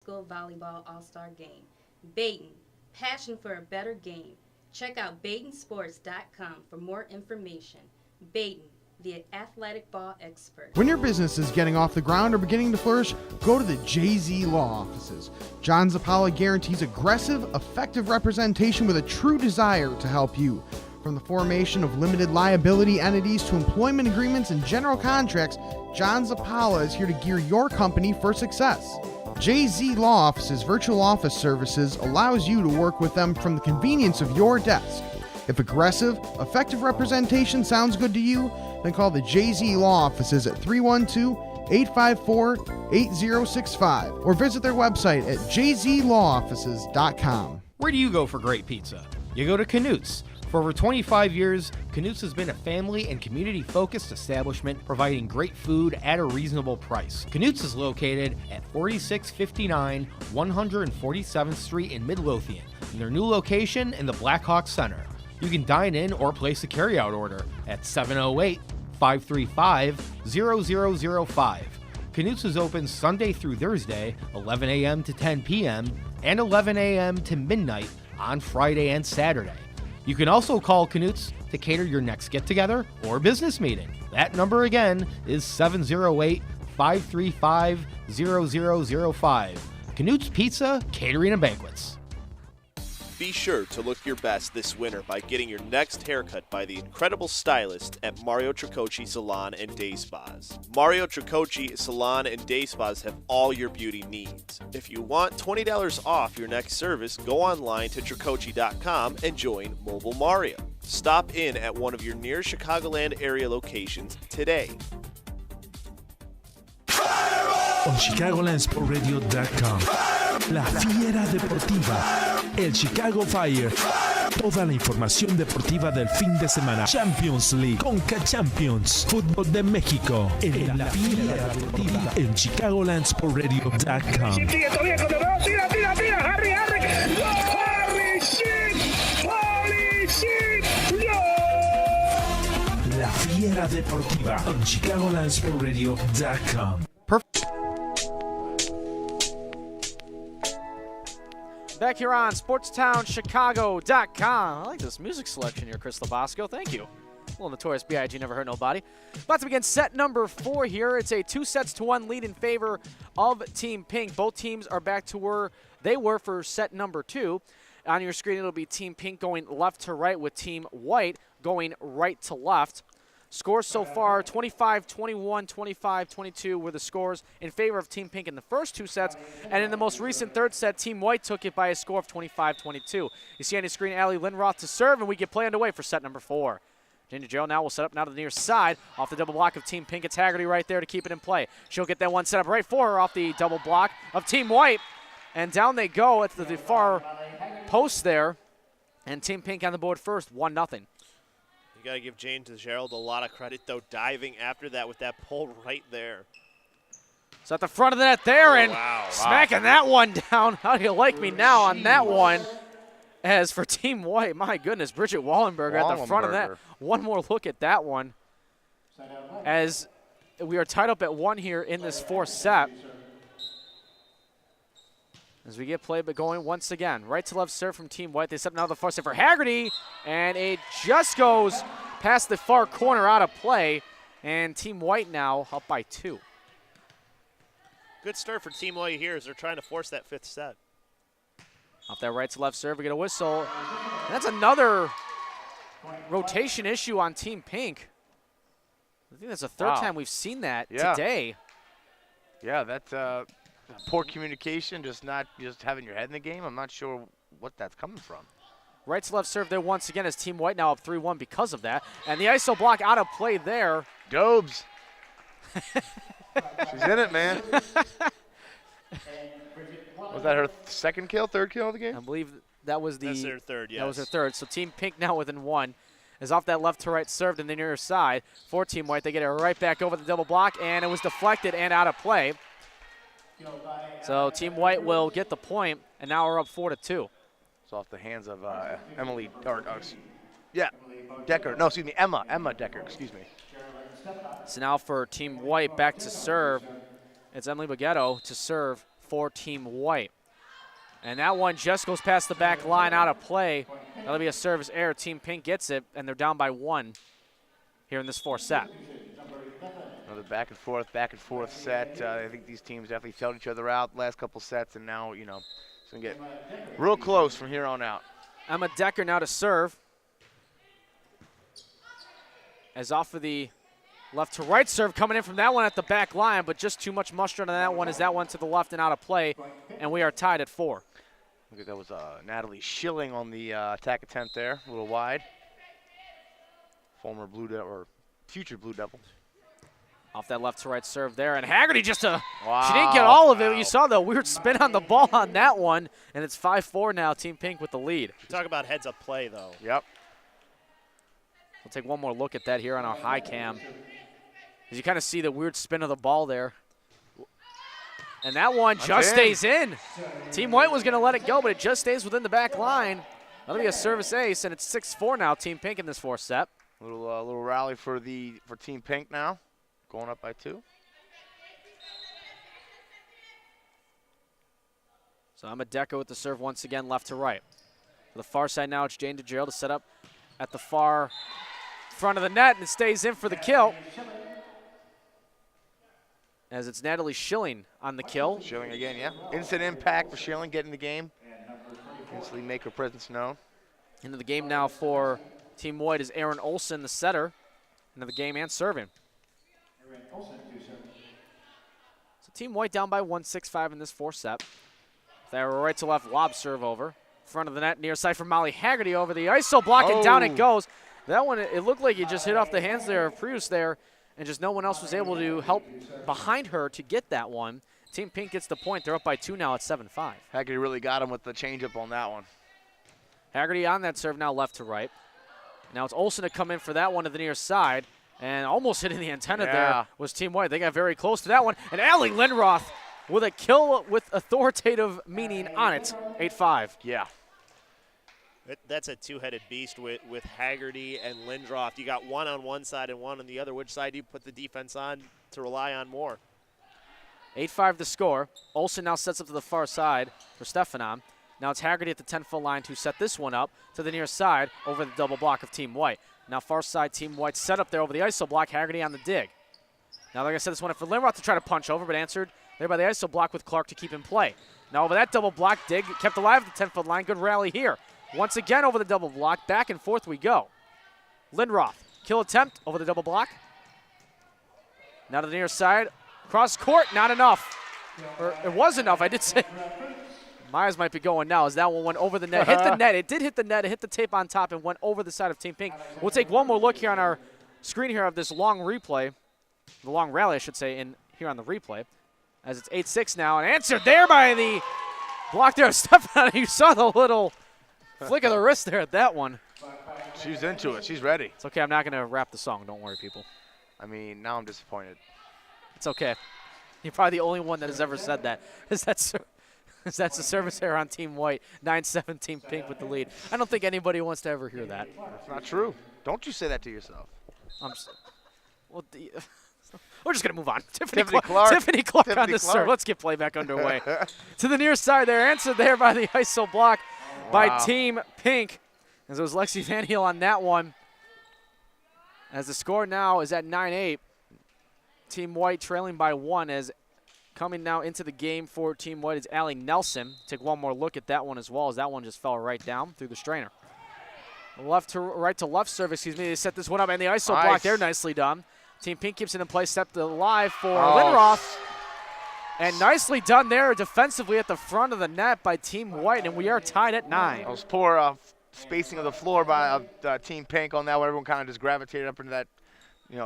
School Volleyball All Star game. Baton, passion for a better game. Check out BatonSports.com for more information. Baton, the athletic ball expert. When your business is getting off the ground or beginning to flourish, go to the JZ Law Offices. John Zappala guarantees aggressive, effective representation with a true desire to help you. From the formation of limited liability entities to employment agreements and general contracts, John Zappala is here to gear your company for success. JZ Law Offices Virtual Office Services allows you to work with them from the convenience of your desk. If aggressive, effective representation sounds good to you, then call the JZ Law Offices at 312-854-8065 or visit their website at jzlawoffices.com. Where do you go for great pizza? You go to Canute's. For over 25 years, Canute's has been a family and community-focused establishment providing great food at a reasonable price. Canute's is located at 4659 147th Street in Midlothian, in their new location in the Blackhawk Center. You can dine in or place a carryout order at 708-535-0005. Canute's is open Sunday through Thursday, 11 a.m. to 10 p.m., and 11 a.m. to midnight on Friday and Saturday. You can also call Canute's to cater your next get-together or business meeting. That number again is 708-535-0005. Canute's Pizza, Catering and Banquets. Be sure to look your best this winter by getting your next haircut by the incredible stylist at Mario Tricocci Salon and Day Spas. Mario Tricocci Salon and Day Spas have all your beauty needs. If you want $20 off your next service, go online to Tricocci.com and join Mobile Mario. Stop in at one of your near Chicagoland area locations today. On ChicagolandSportsRadio.com, La Fiera Deportiva, el Chicago Fire, toda la información deportiva del fin de semana. Champions League, Conca Champions, Fútbol de México, en La Fiera Deportiva, en ChicagolandSportsRadio.com. La Fiera Deportiva, on ChicagolandSportsRadio.com. Back here on SportsTownChicago.com. I like this music selection here, Chris Labosco. Thank you. Little Notorious B.I.G. Never Hurt Nobody. About to begin set number 4 here. It's a 2-1 lead in favor of Team Pink. Both teams are back to where they were for set number 2. On your screen, it'll be Team Pink going left to right with Team White going right to left. Scores so far, 25-21, 25-22 were the scores in favor of Team Pink in the first 2 sets. And in the most recent third set, Team White took it by a score of 25-22. You see on your screen, Allie Lindroth to serve, and we get play underway for set number 4. Ginger Gerald now will set up now to the near side. Off the double block of Team Pink, it's Haggerty right there to keep it in play. She'll get that one set up right for her off the double block of Team White. And down they go at the far post there. And Team Pink on the board first, 1-0. You got to give Jane Gerald a lot of credit, though, diving after that with that pull right there. So at the front of the net there, and smacking that one down. How do you like me now on that one? As for Team White, my goodness, Bridget Wallenberger at the front of that. One more look at that one. As we are tied up at 1 here in this 4th set. As we get play, but going once again. Right to left serve from Team White. They set now the far side for Haggerty. And it just goes past the far corner out of play. And Team White now up by 2. Good start for Team White here as they're trying to force that 5th set. Off that right to left serve, we get a whistle. And that's another rotation issue on Team Pink. I think that's the 3rd time we've seen that today. Yeah, that's poor communication, just having your head in the game. I'm not sure what that's coming from. Right to left serve there once again as Team White now up 3-1 because of that. And the ISO block out of play there. Dobes. She's in it, man. Was that her second kill, third kill of the game? I believe that was That's their third, yes. That was her third. So Team Pink now within 1. Is off that left to right served in the near side. For Team White, they get it right back over the double block, and it was deflected and out of play. So Team White will get the point, and now we're up 4-2. It's off the hands of Emily, Decker. No, excuse me, Emma Decker, excuse me. So now for Team White back to serve. It's Emily Baguetto to serve for Team White. And that one just goes past the back line, out of play. That'll be a service error. Team Pink gets it, and they're down by 1 here in this fourth set. Another back and forth set. I think these teams definitely felt each other out the last couple sets, and now, you know, it's going to get real close from here on out. Emma Decker now to serve. As off of the left to right serve coming in from that one at the back line, but just too much mustard on that one as that one to the left and out of play, and we are tied at 4. I think that was Natalie Schilling on the attack attempt there, a little wide. Former Blue Devil, or future Blue Devil. Off that left to right serve there, and Haggerty just wow, she didn't get all of it. You saw the weird spin on the ball on that one, and it's 5-4 now, Team Pink with the lead. Talk about heads-up play, though. Yep. We'll take one more look at that here on our high cam. As you kind of see the weird spin of the ball there. And that one just stays in. Team White was going to let it go, but it just stays within the back line. That'll be a service ace, and it's 6-4 now, Team Pink in this fourth set. Little rally for Team Pink now, going up by 2. So Emma Decker with the serve once again, left to right. To the far side now, it's Jane DeGill to set up at the far front of the net, and it stays in for the kill. As it's Natalie Schilling on the kill. Schilling again, yeah. Instant impact for Schilling, getting the game. Instantly make her presence known. Into the game now for Team White is Erin Olsen, the setter. Into the game and serving. So Team White down by 1, 6-5 in this fourth set. They were right to left lob serve over. Front of the net, near side from Molly Haggerty over the ISO block, and down it goes. That one, it looked like it just hit off the hands there of Prius there, and just no one else was able to help behind her to get that one. Team Pink gets the point. They're up by 2 now at 7-5. Haggerty really got him with the changeup on that one. Haggerty on that serve now left to right. Now it's Olsen to come in for that one to the near side, and almost hitting the antenna there was Team White. They got very close to that one, and Allie Lindroth with a kill with authoritative meaning on it, 8-5. Yeah. That's a two-headed beast with Haggerty and Lindroth. You got one on one side and one on the other. Which side do you put the defense on to rely on more? 8-5 the score. Olsen now sets up to the far side for Stefanon. Now it's Haggerty at the 10-foot line to set this one up to the near side over the double block of Team White. Now far side Team White set up there over the ISO block. Haggerty on the dig. Now like I said, this one up for Lindroth to try to punch over, but answered there by the ISO block with Clark to keep in play. Now over that double block, dig kept alive at the 10-foot line. Good rally here. Once again over the double block, back and forth we go. Lindroth, kill attempt over the double block. Now to the near side, cross court, not enough. Or it was enough, I did say. Myers might be going now as that one went over the net. Hit the net, it did hit the net, it hit the tape on top and went over the side of Team Pink. We'll take one more look here on our screen here of this long replay, the long rally I should say, in here on the replay. As it's 8-6 now, and answered there by the block there of Stefanon. You saw the little flick of the wrist there at that one. She's into it. She's ready. It's okay. I'm not going to rap the song. Don't worry, people. I mean, now I'm disappointed. It's okay. You're probably the only one that has ever said that. That's the service error on Team White. 9-7 Team Pink with the lead. I don't think anybody wants to ever hear that. That's not true. Don't you say that to yourself. Well, we're just going to move on. Tiffany Clark on the serve. Let's get play back underway. To the near side there. Answered there by the ISO block by Team Pink. As it was Lexi Van Heel on that one. As the score now is at 9-8. Team White trailing by 1 as coming now into the game for Team White is Allie Nelson. Take one more look at that one as well as that one just fell right down through the strainer. Left to right to left serve, excuse me. They set this one up and the ISO block there, nicely done. Team Pink keeps it in place, stepped alive for Lindroth. And nicely done there defensively at the front of the net by Team White, and we are tied at 9. That was poor spacing of the floor by Team Pink on that one. Everyone kind of just gravitated up into that,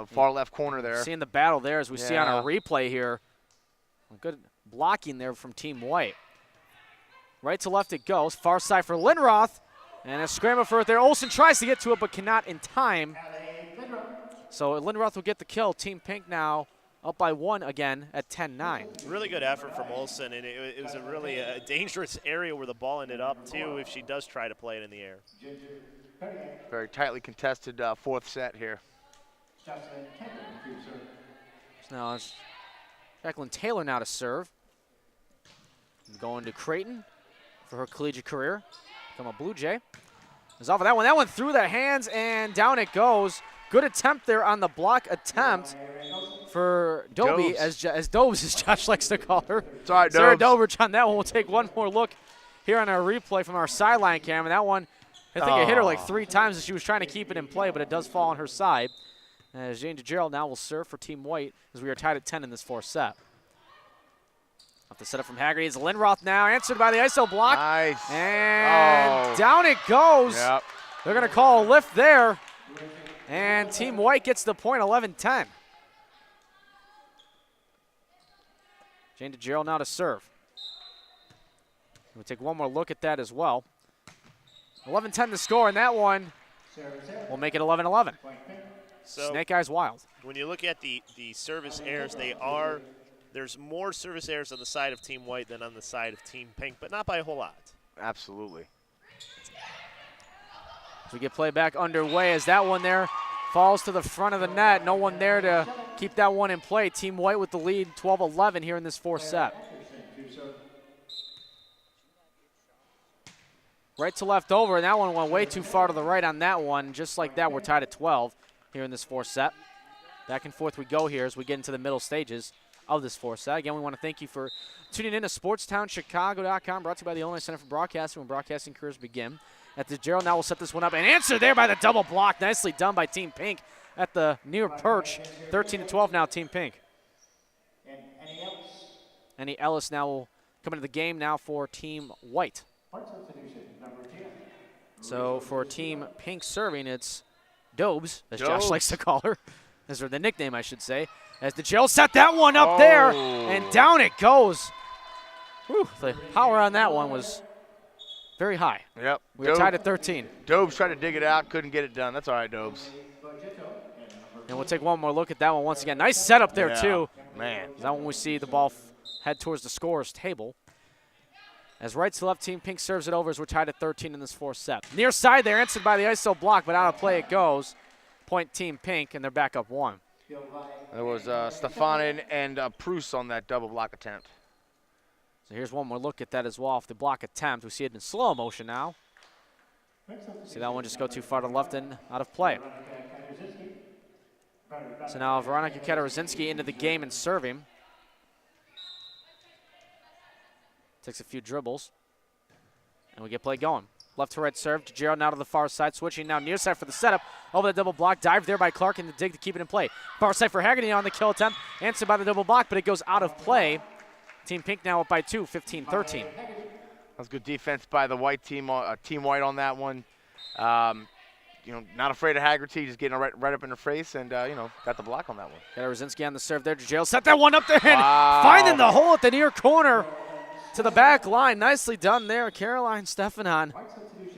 far left corner there. Seeing the battle there as we see on our replay here. Good blocking there from Team White. Right to left it goes. Far side for Lindroth. And a scramble for it there. Olsen tries to get to it but cannot in time. So Lindroth will get the kill. Team Pink now up by 1 again at 10-9. Really good effort from Olsen, and it was a really dangerous area where the ball ended up, too, if she does try to play it in the air. Very tightly contested fourth set here. So now it's Jacqueline Taylor now to serve. Going to Creighton for her collegiate career. Become a Blue Jay. Is off of that one. That one through the hands, and down it goes. Good attempt there on the block attempt for Dobie, as Dobes, as Josh likes to call her. Sorry, Sarah Dobes. Dobrich on that one. We'll take one more look here on our replay from our sideline cam. And that one, I think it hit her like 3 times as she was trying to keep it in play, but it does fall on her side. As Jane DeGerald now will serve for Team White as we are tied at 10 in this 4th set. Off the setup from Haggerty is Lindroth now, answered by the ISO block. Nice. And down it goes. Yep. They're going to call a lift there. And Team White gets the point, 11-10. Jane DeGerald now to serve. We'll take one more look at that as well. 11-10 the score, and that one will make it 11-11. So Snake Eyes Wild. when you look at the service errors, there's more service errors on the side of Team White than on the side of Team Pink, but not by a whole lot. Absolutely. As we get play back underway, as that one there falls to the front of the net. No one there to keep that one in play. Team White with the lead, 12-11 here in this 4th set. Right to left over, and that one went way too far to the right on that one. Just like that, we're tied at 12 here in this 4th set. Back and forth we go here as we get into the middle stages of this 4th set. Again, we want to thank you for tuning in to SportsTownChicago.com, brought to you by the Illinois Center for Broadcasting, when broadcasting careers begin. At the Gerald now will set this one up, and answer there by the double block. Nicely done by Team Pink at the near perch. 13-12 now, Team Pink. Annie Ellis now will come into the game now for Team White. So for Team Pink serving, it's Dobes, as Josh likes to call her. That's the nickname, I should say. As the Jill set that one up there, and down it goes. Whew, the power on that one was very high. Yep. We were tied at 13. Dobes tried to dig it out, couldn't get it done. That's all right, Dobes. And we'll take one more look at that one once again. Nice setup there, too. Man. That one we see the ball head towards the scorer's table. As right to left, Team Pink serves it over as we're tied at 13 in this 4th set. Near side there, answered by the ISO block, but out of play it goes. Point Team Pink, and they're back up 1. There was Stefanin and Pruce on that double block attempt. So here's one more look at that as well off the block attempt. We see it in slow motion now. See that one just go too far to the left and out of play. So now Veronica Katarzynski into the game and serving. Takes a few dribbles. And we get play going. Left to right serve. DeGerald now to the far side. Switching now near side for the setup. Over the double block. Dive there by Clark in the dig to keep it in play. Far side for Haggerty on the kill attempt. Answered by the double block, but it goes out of play. Team Pink now up by 2, 15-13. That's good defense by the White team, Team White on that one. Not afraid of Haggerty, just getting right up in her face, and got the block on that one. Katarzynski on the serve there. DeGerald set that one up there and finding the hole at the near corner to the back line. Nicely done there. Caroline Stefanon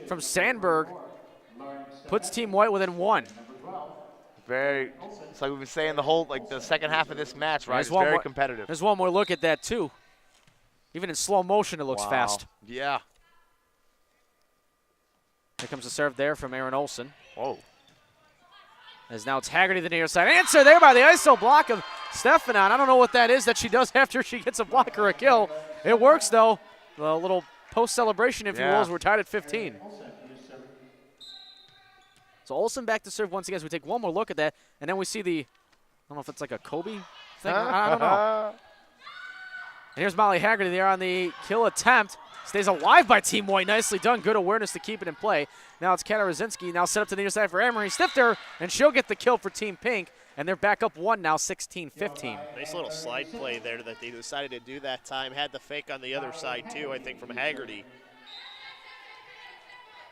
from Sandburg puts Team White within 1. It's like we've been saying the second half of this match, right? It's very competitive. There's one more look at that, too. Even in slow motion, it looks fast. Yeah. Here comes the serve there from Aaron Olson. Whoa. As now it's Haggerty the near side. Answer there by the ISO block of Stefanon. I don't know what that is that she does after she gets a block or a kill. It works, though. A little post-celebration, if you will, as we're tied at 15. So Olsen back to serve once again as we take one more look at that. And then we see I don't know if it's like a Kobe thing. I don't know. And here's Molly Haggerty there on the kill attempt. Stays alive by Team White. Nicely done. Good awareness to keep it in play. Now it's Katarzynski. Now set up to the near side for Emery. Stifter, and she'll get the kill for Team Pink. And they're back up 1 now, 16-15. Nice little slide play there that they decided to do that time. Had the fake on the other side, too, I think, from Haggerty.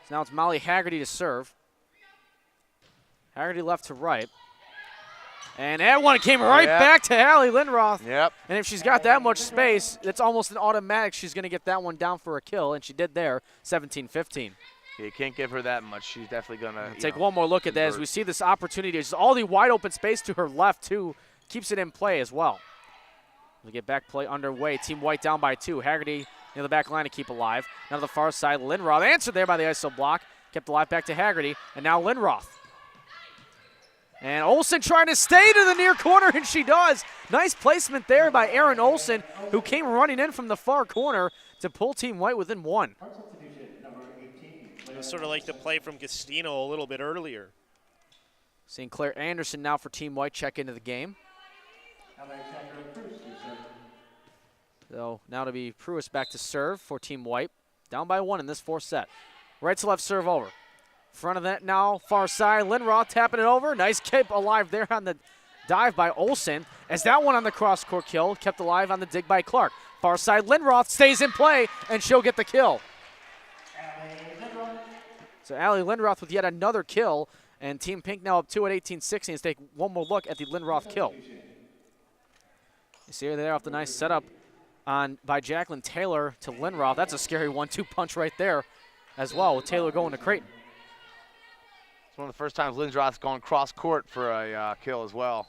So now it's Molly Haggerty to serve. Haggerty left to right. And that one came right back to Hallie Lindroth. Yep. And if she's got that much space, it's almost an automatic she's going to get that one down for a kill, and she did there, 17-15. You can't give her that much. She's definitely going to take one more look at that as we see this opportunity. It's all the wide open space to her left, too. Keeps it in play as well. We get back play underway. Team White down by 2. Haggerty near the back line to keep alive. Now to the far side, Lindroth. Answered there by the ISO block. Kept alive back to Haggerty. And now Lindroth. And Olsen trying to stay to the near corner, and she does. Nice placement there by Erin Olsen, who came running in from the far corner to pull Team White within 1. It was sort of like the play from Gastino a little bit earlier. Seeing Claire Anderson now for Team White check into the game. So now to be Pruis back to serve for Team White. Down by 1 in this 4th set. Right to left serve over. Front of that now, far side. Lindroth tapping it over. Nice keep alive there on the dive by Olsen. As that one on the cross-court kill, kept alive on the dig by Clark. Far side, Lindroth stays in play, and she'll get the kill. So Allie Lindroth with yet another kill, and Team Pink now up 2 at 18-16. Let's take one more look at the Lindroth kill. You see her there off the nice setup by Jacqueline Taylor to Lindroth. That's a scary 1-2 punch right there as well, with Taylor going to Creighton. It's one of the first times Lindroth's gone cross-court for a kill as well.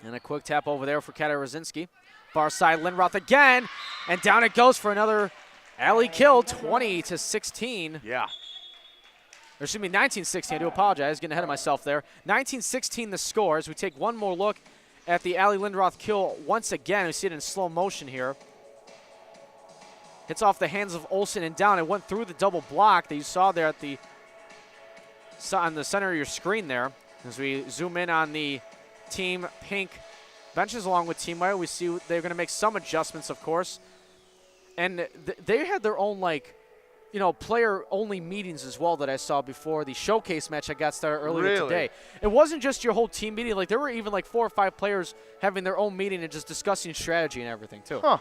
And a quick tap over there for Kata Rosinski. Far side, Lindroth again, and down it goes for another alley kill, 20-16. Yeah. Or excuse me, 19-16. I do apologize, getting ahead of myself there. 19-16 the score as we take one more look at the Allie Lindroth kill once again. We see it in slow motion here. Hits off the hands of Olsen and down. It went through the double block that you saw there at on the center of your screen there. As we zoom in on the Team Pink benches along with Team White, we see they're going to make some adjustments, of course. And they had their own, player-only meetings as well that I saw before the showcase match that got started earlier today. It wasn't just your whole team meeting. Like, there were even 4 or 5 players having their own meeting and just discussing strategy and everything, too. Huh.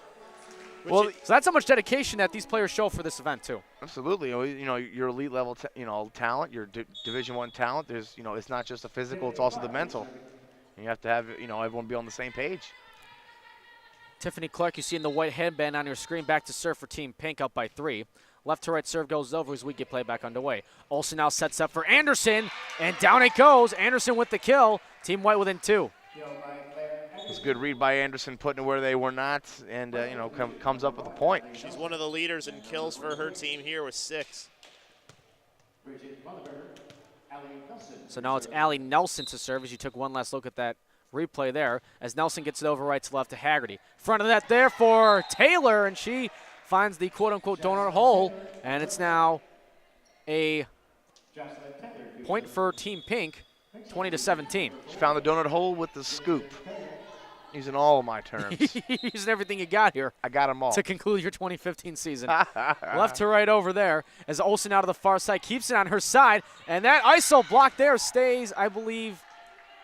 Well, so that's how much dedication that these players show for this event, too. Absolutely. Your elite level, talent, your Division I talent. There's, it's not just the physical; it's also the mental. And you have to have, everyone be on the same page. Tiffany Clark, you see in the white headband on your screen, back to serve for Team Pink, up by 3. Left to right serve goes over as we get play back underway. Olsen now sets up for Anderson, and down it goes. Anderson with the kill. Team White within 2. It's a good read by Anderson, putting it where they were not, and comes up with a point. She's one of the leaders in kills for her team here with 6. So now it's Allie Nelson to serve as you took one last look at that replay there, as Nelson gets it over right to left to Haggerty. Front of that there for Taylor, and she finds the quote-unquote donut hole, and it's now a point for Team Pink, 20-17. She found the donut hole with the scoop. Using all of my terms. Using everything you got here. I got them all. To conclude your 2015 season. Left to right over there as Olsen out of the far side keeps it on her side. And that ISO block there stays, I believe,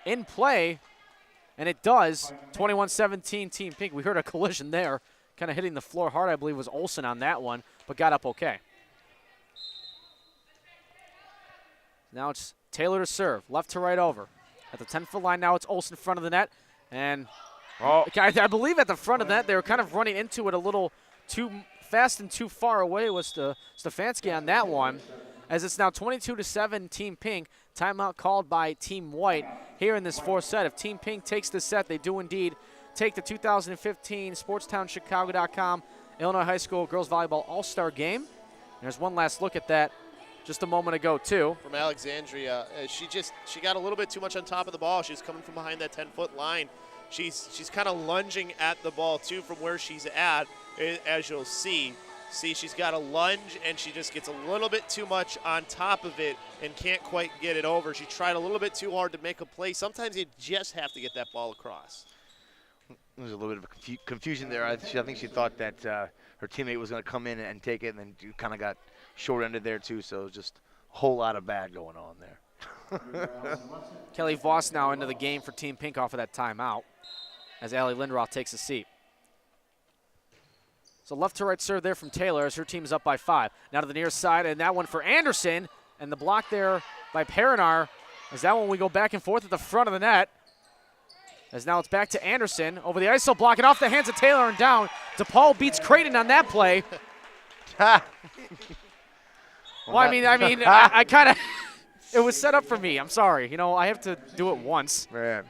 in play. And it does. 21-17 Team Pink. We heard a collision there. Kind of hitting the floor hard, I believe, was Olsen on that one, but got up okay. Now it's Taylor to serve. Left to right over. At the 10-foot line now it's Olsen in front of the net. And I believe at the front of that, they were kind of running into it a little too fast and too far away was Stefanski on that one. As it's now 22-7 Team Pink. Timeout called by Team White here in this 4th set. If Team Pink takes this set, they do indeed take the 2015 SportsTownChicago.com Illinois High School Girls Volleyball All Star game. And there's one last look at that just a moment ago, too. From Alexandria, she got a little bit too much on top of the ball. She's coming from behind that 10-foot line. She's kind of lunging at the ball, too, from where she's at, as you'll see. See, she's got a lunge, and she just gets a little bit too much on top of it and can't quite get it over. She tried a little bit too hard to make a play. Sometimes you just have to get that ball across. There's a little bit of confusion there. I think she thought that her teammate was going to come in and take it, and then you kind of got short-ended there, too, so just a whole lot of bad going on there. Kelly Voss now into the game for Team Pink off of that timeout as Allie Lindroth takes a seat. So left to right serve there from Taylor as her team is up by 5. Now to the near side, and that one for Anderson, and the block there by Perinar. As that one we go back and forth at the front of the net. As now it's back to Anderson over the ISO block and off the hands of Taylor and down. DePaul beats Creighton on that play. I kind of, it was set up for me. I'm sorry. I have to do it once. Man.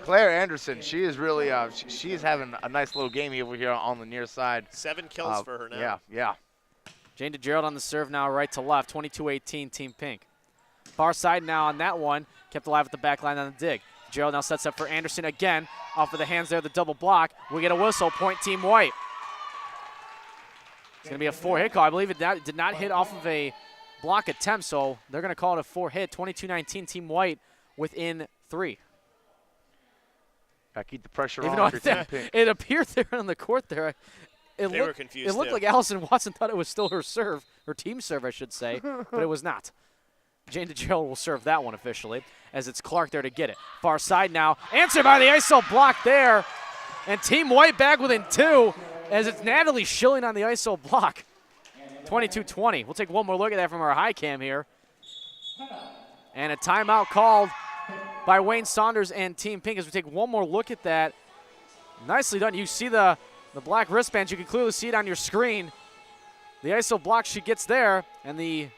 Claire Anderson, she is really, she is having a nice little game over here on the near side. 7 kills for her now. Yeah. Jane DeGerald on the serve now right to left, 22-18 Team Pink. Far side now on that one. kept alive at the back line on the dig. Gerald now sets up for Anderson again. Off of the hands there, the double block. We get a whistle, point Team White. It's going to be a 4-hit call. I believe it did not hit off of a block attempt, so they're going to call it a 4-hit. 22-19, Team White within 3. Gotta keep the pressure Even on. though it appeared there on the court there. They were confused. It looked like Allison Watson thought it was still her serve, her team serve, I should say, but it was not. Jane DeGerald will serve that one officially, as it's Clark there to get it. Far side now, answered by the ISO block there, and Team White back within 2, as it's Natalie Schilling on the ISO block. 22-20. We'll take one more look at that from our high cam here. And a timeout called by Wayne Saunders and Team Pink as we take one more look at that. Nicely done. You see the black wristbands. You can clearly see it on your screen. The ISO block she gets there, and the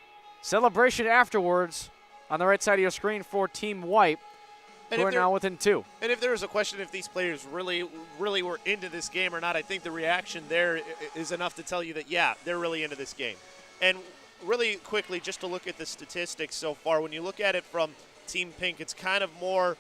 celebration afterwards on the right side of your screen for Team White, who are now within 2. And if there was a question if these players really were into this game or not, I think the reaction there is enough to tell you that, yeah, they're really into this game. And really quickly, just to look at the statistics so far, when you look at it from Team Pink, it's kind of more,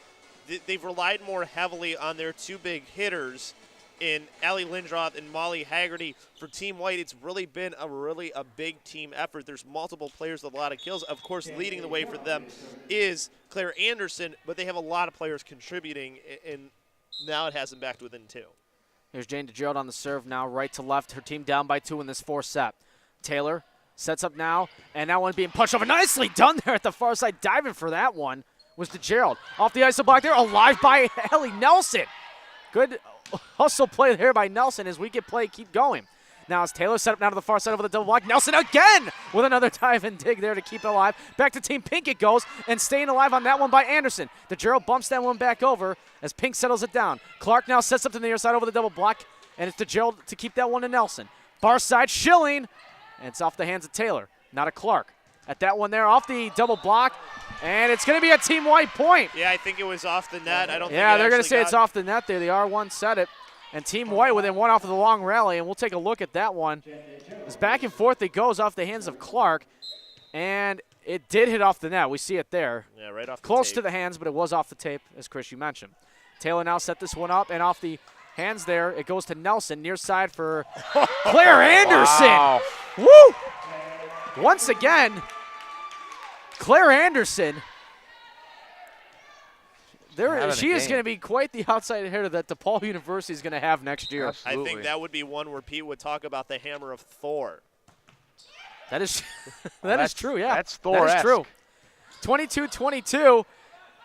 they've relied more heavily on their 2 big hitters in Allie Lindroth and Molly Haggerty. For Team White, it's really been a big team effort. There's multiple players with a lot of kills. Of course, leading the way for them is Claire Anderson, but they have a lot of players contributing, and now it has them back to within 2. Here's Jane DeGerald on the serve now, right to left. Her team down by 2 in this 4th set. Taylor sets up now, and that one being punched over. Nicely done there at the far side. Diving for that one was DeGerald. Off the ISO block there, alive by Ellie Nelson. Good hustle play there by Nelson as we get play keep going. Now it's Taylor set up now to the far side over the double block. Nelson again with another dive and dig there to keep it alive. Back to Team Pink it goes, and staying alive on that one by Anderson. DeGerald bumps that one back over as Pink settles it down. Clark now sets up to the near side over the double block, and it's DeGerald to keep that one to Nelson. Far side, Schilling, and it's off the hands of Taylor, not a Clark. At that one there, off the double block, and it's going to be a Team White point. Yeah, I think it was off the net. I don't think they're going to say it's off the net there. The R1 said it. And Team White within 1 off of the long rally, and we'll take a look at that one. It's back and forth. It goes off the hands of Clark, and it did hit off the net. We see it there. Yeah, right off the Close tape. to the hands, but it was off the tape, as Chris, you mentioned. Taylor now set this one up, and off the hands there, it goes to Nelson, near side for Claire Anderson. Wow. Woo! Once again, Claire Anderson. She is going to be quite the outside hitter that DePaul University is going to have next year. Absolutely. I think that would be one where Pete would talk about the hammer of Thor. That is that is true, yeah. That's Thor-esque. That is true. 22-22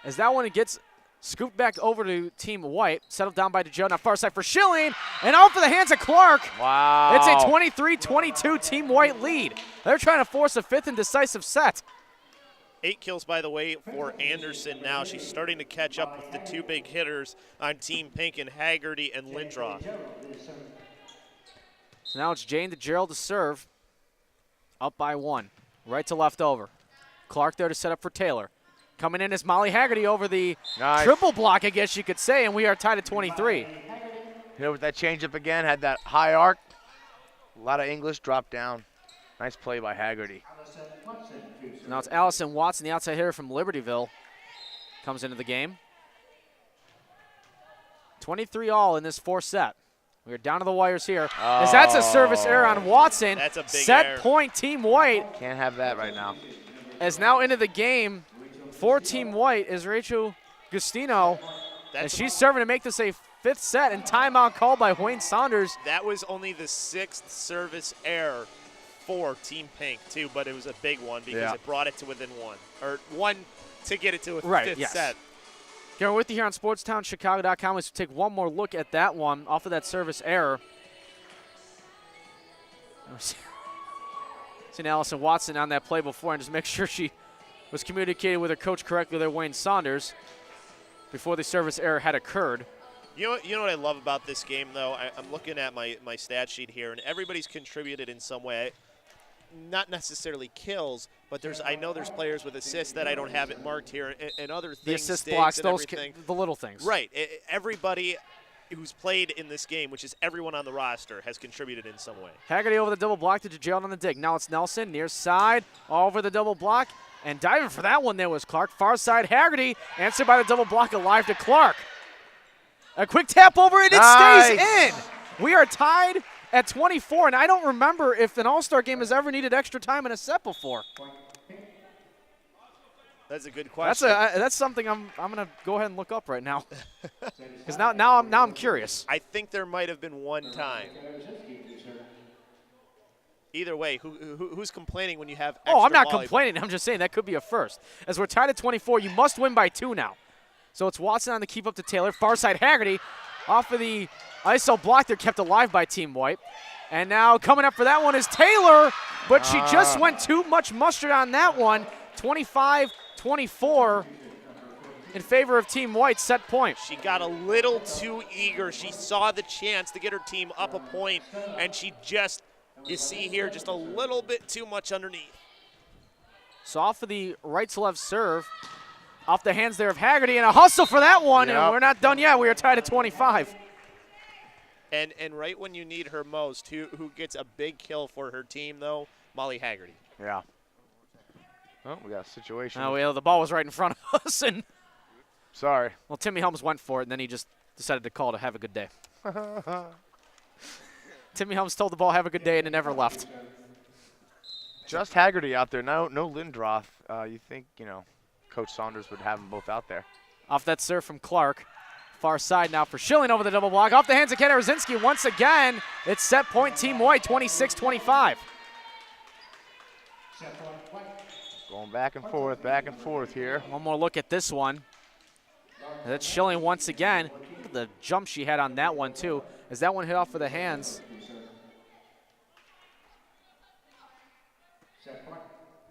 as that one gets scooped back over to Team White. Settled down by DeJoe. Now far side for Schilling. And out for the hands of Clark. Wow. It's a 23-22 Team White lead. They're trying to force a 5th and decisive set. 8 kills, by the way, for Anderson now. She's starting to catch up with the 2 big hitters on Team Pink and Haggerty and Lindroth. So now it's Jane DeGerald to serve. Up by 1. Right to left over. Clark there to set up for Taylor. Coming in is Molly Haggerty over the triple block, I guess you could say, and we are tied at 23. Here with that changeup again, had that high arc. A lot of English, dropped down. Nice play by Haggerty. Now it's Allison Watson, the outside hitter from Libertyville, comes into the game. 23-all in this 4th set. We're down to the wires here. As that's a service error on Watson. That's a big set error. Point Team White. Can't have that right now. As now into the game for Team White is Rachel Gustino. And she's serving to make this a 5th set, and timeout called by Wayne Saunders. That was only the 6th service error for Team Pink, too, but it was a big one because it brought it to within 1. Or 1 to get it to a 5th set. Again, we're with you here on SportsTownChicago.com. Let's take one more look at that one off of that service error. Seen Allison Watson on that play before, and just make sure she was communicating with her coach correctly there, Wayne Saunders, before the service error had occurred. You know what I love about this game, though? I'm looking at my stat sheet here, and everybody's contributed in some way. Not necessarily kills, but I know there's players with assists that I don't have it marked here, and other things. The assist digs blocks, and those everything. the little things. Right. Everybody who's played in this game, which is everyone on the roster, has contributed in some way. Haggerty over the double block to Gerald on the dig. Now it's Nelson, near side, over the double block. And diving for that one there was Clark. Far side, Haggerty, answered by the double block, alive to Clark. A quick tap over and it stays in. We are tied at 24, and I don't remember if an All-Star game has ever needed extra time in a set before. That's a good question. That's something I'm gonna go ahead and look up right now, because now I'm curious. I think there might have been one time. Either way, who's complaining when you have extra I'm not volleyball? complaining. I'm just saying that could be a first. As we're tied at 24, you must win by 2 now. So it's Watson on the keep up to Taylor. Far side Haggerty off of the ISO block. They're kept alive by Team White. And now coming up for that one is Taylor, but she just went too much mustard on that one. 25-24 in favor of Team White, set point. She got a little too eager. She saw the chance to get her team up a point, and she just, you see here, just a little bit too much underneath. So off of the right to left serve, off the hands there of Haggerty, and a hustle for that one, and we're not done yet. We are tied at 25. And right when you need her most, who gets a big kill for her team, though? Molly Haggerty. Yeah. Oh, we got a situation. Oh, well, the ball was right in front of us, and sorry. Well, Timmy Helms went for it, and then he just decided to call to have a good day. Timmy Helms told the ball have a good day, and it never left. Just Haggerty out there. No Lindroth. You think, Coach Saunders would have them both out there. Off that serve from Clark. Far side now for Schilling over the double block. Off the hands of Katarzyński once again. It's set point Team White, 26-25. Going back and forth here. One more look at this one. And that's Schilling once again. Look at the jump she had on that one, too, as that one hit off of the hands.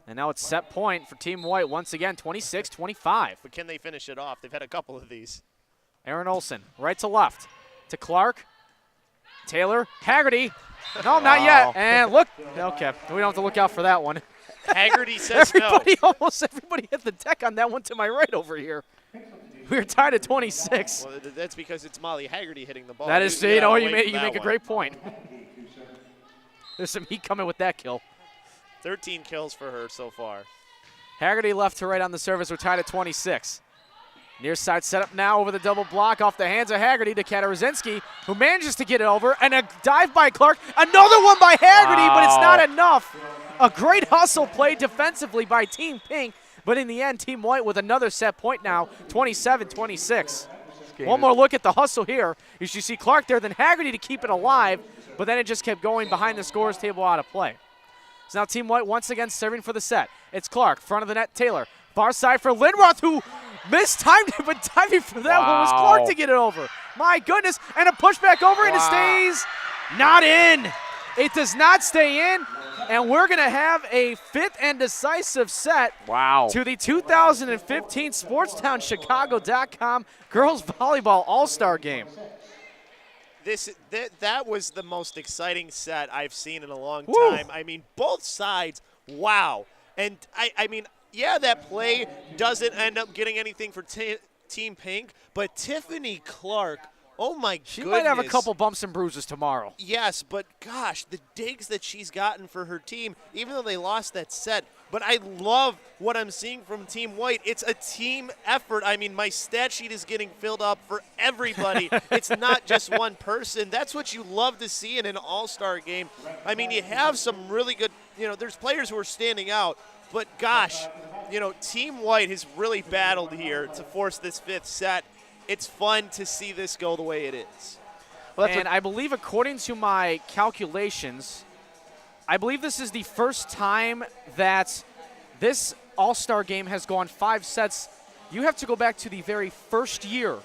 And now it's set point for Team White once again, 26-25. But can they finish it off? They've had a couple of these. Aaron Olson, right to left, to Clark. Taylor, Haggerty. No, not yet. And look, okay, we don't have to look out for that one. Haggerty says Almost everybody hit the deck on that one to my right over here. We're tied at 26. Well, that's because it's Molly Haggerty hitting the ball. That is, you make a great point. There's some heat coming with that kill. 13 kills for her so far. Haggerty left to right on the service. We're tied at 26. Near side setup now over the double block off the hands of Haggerty to Katarzyński, who manages to get it over, and a dive by Clark. Another one by Haggerty, but it's not enough. A great hustle played defensively by Team Pink, but in the end, Team White with another set point now, 27-26. One more look at the hustle here. You should see Clark there, then Haggerty to keep it alive, but then it just kept going behind the scorer's table out of play. So now Team White once again serving for the set. It's Clark, front of the net, Taylor. Far side for Lindroth, who mistimed it, but diving for that one was Clark to get it over. My goodness, and a pushback over, and it stays not in. It does not stay in, and we're going to have a fifth and decisive set to the 2015 SportstownChicago.com Girls Volleyball All Star Game. That was the most exciting set I've seen in a long time. I mean, both sides, wow. And I mean, yeah, that play doesn't end up getting anything for Team Pink, but Tiffany Clark, oh my goodness. She might have a couple bumps and bruises tomorrow. Yes, but gosh, the digs that she's gotten for her team, even though they lost that set. But I love what I'm seeing from Team White. It's a team effort. I mean, my stat sheet is getting filled up for everybody. It's not just one person. That's what you love to see in an all-star game. I mean, you have some really good, there's players who are standing out. But gosh, Team White has really battled here to force this fifth set. It's fun to see this go the way it is. Well, and I believe, according to my calculations, I believe this is the first time that this All-Star game has gone 5 sets. You have to go back to the very first year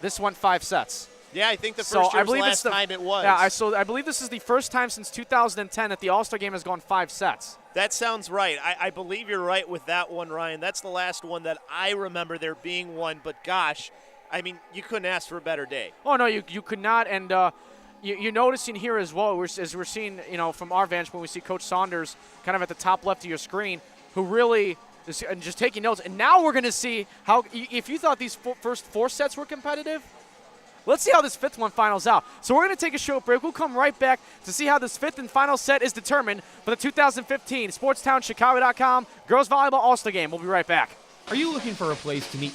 this went 5 sets. Yeah, I think the first year was the last time it was. Yeah, so I believe this is the first time since 2010 that the All-Star game has gone 5 sets. That sounds right. I believe you're right with that one, Ryan. That's the last one that I remember there being one. But gosh, I mean, you couldn't ask for a better day. Oh, no, you could not. And you're noticing here as well, as we're seeing, from our vantage when we see Coach Saunders kind of at the top left of your screen, who really is just taking notes. And now we're going to see how, if you thought these first 4 sets were competitive, Let's see how this fifth one finals out. So we're going to take a short break. We'll come right back to see how this fifth and final set is determined for the 2015 SportsTownChicago.com Girls Volleyball All Star Game. We'll be right back. Are you looking for a place to meet